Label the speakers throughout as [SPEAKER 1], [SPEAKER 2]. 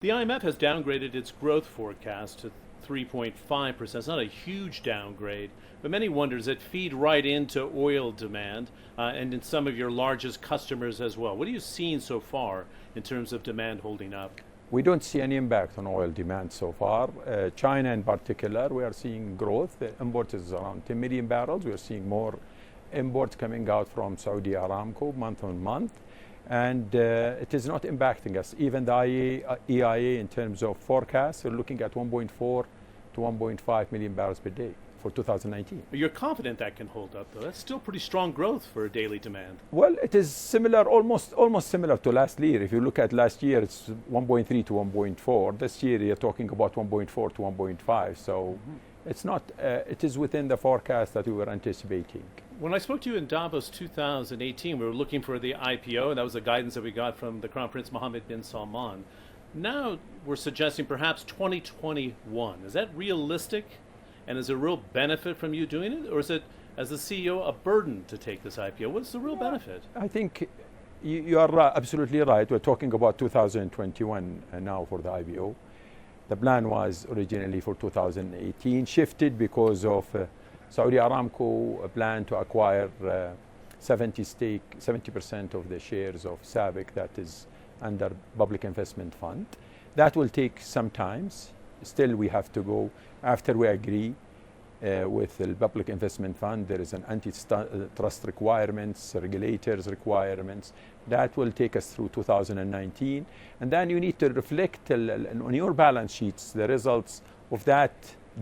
[SPEAKER 1] The IMF has downgraded its growth forecast to 3.5%. It's not a huge downgrade, but many wonder, does it feed right into oil demand and in some of your largest customers as well? What are you seeing so far in terms of demand holding up?
[SPEAKER 2] We don't see any impact on oil demand so far. China in particular, we are seeing growth. The import is around 10 million barrels. We are seeing more imports coming out from Saudi Aramco month on month. And it is not impacting us. Even the EIA in terms of forecasts, we're looking at 1.4 to 1.5 million barrels per day for 2019.
[SPEAKER 1] But you're confident that can hold up, though. That's still pretty strong growth for daily demand.
[SPEAKER 2] Well, it is similar, almost similar to last year. If you look at last year, it's 1.3 to 1.4. This year, you're talking about 1.4 to 1.5. So it's not, it is within the forecast that we were anticipating.
[SPEAKER 1] When I spoke to you in Davos 2018, we were looking for the IPO, and that was the guidance that we got from the Crown Prince Mohammed bin Salman. Now we're suggesting perhaps 2021. Is that realistic? And is there a real benefit from you doing it? Or is it, as the CEO, a burden to take this IPO? What's the real benefit?
[SPEAKER 2] I think you are absolutely right. We're talking about 2021 now for the IPO. The plan was originally for 2018, shifted because of Saudi Aramco plan to acquire 70% of the shares of SABIC that is under public investment fund. That will take some time. Still, we have to go after we agree with the public investment fund. There is an antitrust requirements, regulators requirements. That will take us through 2019. And then you need to reflect on your balance sheets the results of that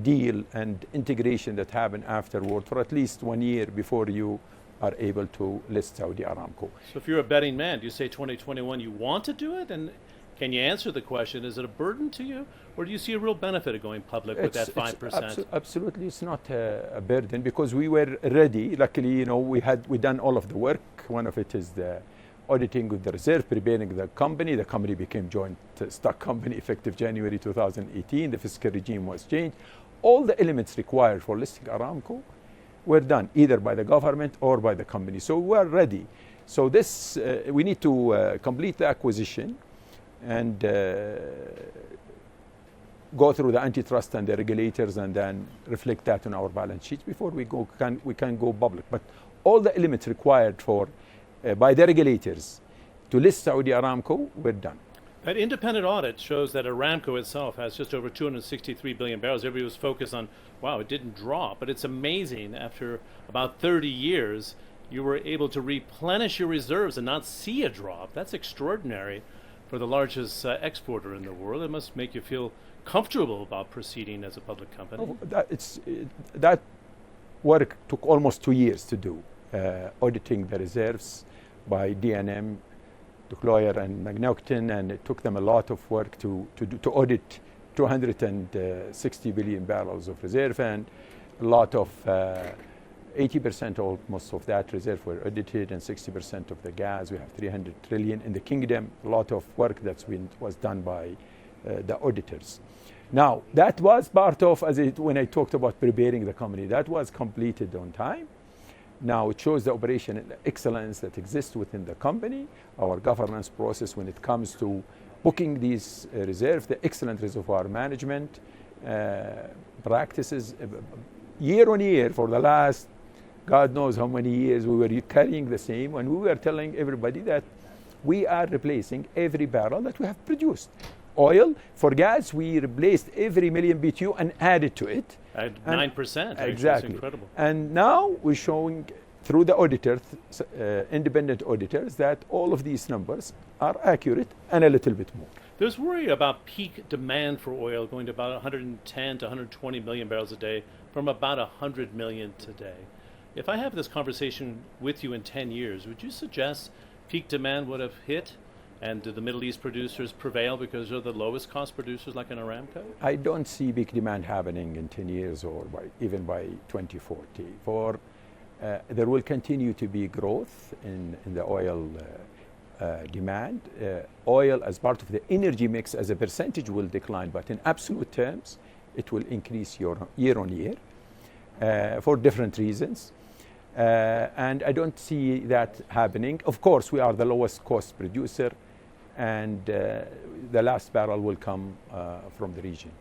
[SPEAKER 2] deal and integration that happened afterward for at least 1 year before you are able to list Saudi Aramco.
[SPEAKER 1] So if you're a betting man, do you say 2021 you want to do it? And can you answer the question, is it a burden to you? Or do you see a real benefit of going public with that 5%?
[SPEAKER 2] Absolutely, it's not a burden because we were ready. Luckily, you know, we done all of the work. One of it is the auditing of the reserve, preparing the company. The company became joint stock company effective January 2018. The fiscal regime was changed. All the elements required for listing Aramco were done either by the government or by the company. So we are ready. So this, we need to complete the acquisition and go through the antitrust and the regulators and then reflect that on our balance sheets before we can go public. But all the elements required for by the regulators to list Saudi Aramco were done.
[SPEAKER 1] That independent audit shows that Aramco itself has just over 263 billion barrels. Everybody was focused on, wow, it didn't drop. But it's amazing, after about 30 years, you were able to replenish your reserves and not see a drop. That's extraordinary for the largest exporter in the world. It must make you feel comfortable about proceeding as a public company.
[SPEAKER 2] Oh, that work took almost 2 years to do, auditing the reserves by DNM, Ducloyer and McNaughton, and it took them a lot of work to audit 260 billion barrels of reserve, and a lot of 80% almost of that reserve were audited, and 60% of the gas. We have 300 trillion in the kingdom. A lot of work was done by the auditors. Now that was part of, when I talked about preparing the company, that was completed on time. Now it shows the operational excellence that exists within the company, our governance process when it comes to booking these reserves, the excellent reservoir management practices. Year on year for the last, God knows how many years, we were carrying the same, and we were telling everybody that we are replacing every barrel that we have produced. Oil, for gas, we replaced every million BTU and added to it.
[SPEAKER 1] At 9%.
[SPEAKER 2] Exactly.
[SPEAKER 1] That's incredible.
[SPEAKER 2] And now we're showing through the auditors, independent auditors, that all of these numbers are accurate and a little bit more.
[SPEAKER 1] There's worry about peak demand for oil going to about 110 to 120 million barrels a day from about 100 million today. If I have this conversation with you in 10 years, would you suggest peak demand would have hit? And do the Middle East producers prevail because they're the lowest cost producers like an Aramco?
[SPEAKER 2] I don't see big demand happening in 10 years or even by 2040. There will continue to be growth in the oil demand. Oil as part of the energy mix as a percentage will decline, but in absolute terms, it will increase year on year for different reasons. And I don't see that happening. Of course, we are the lowest cost producer. and the last barrel will come from the region.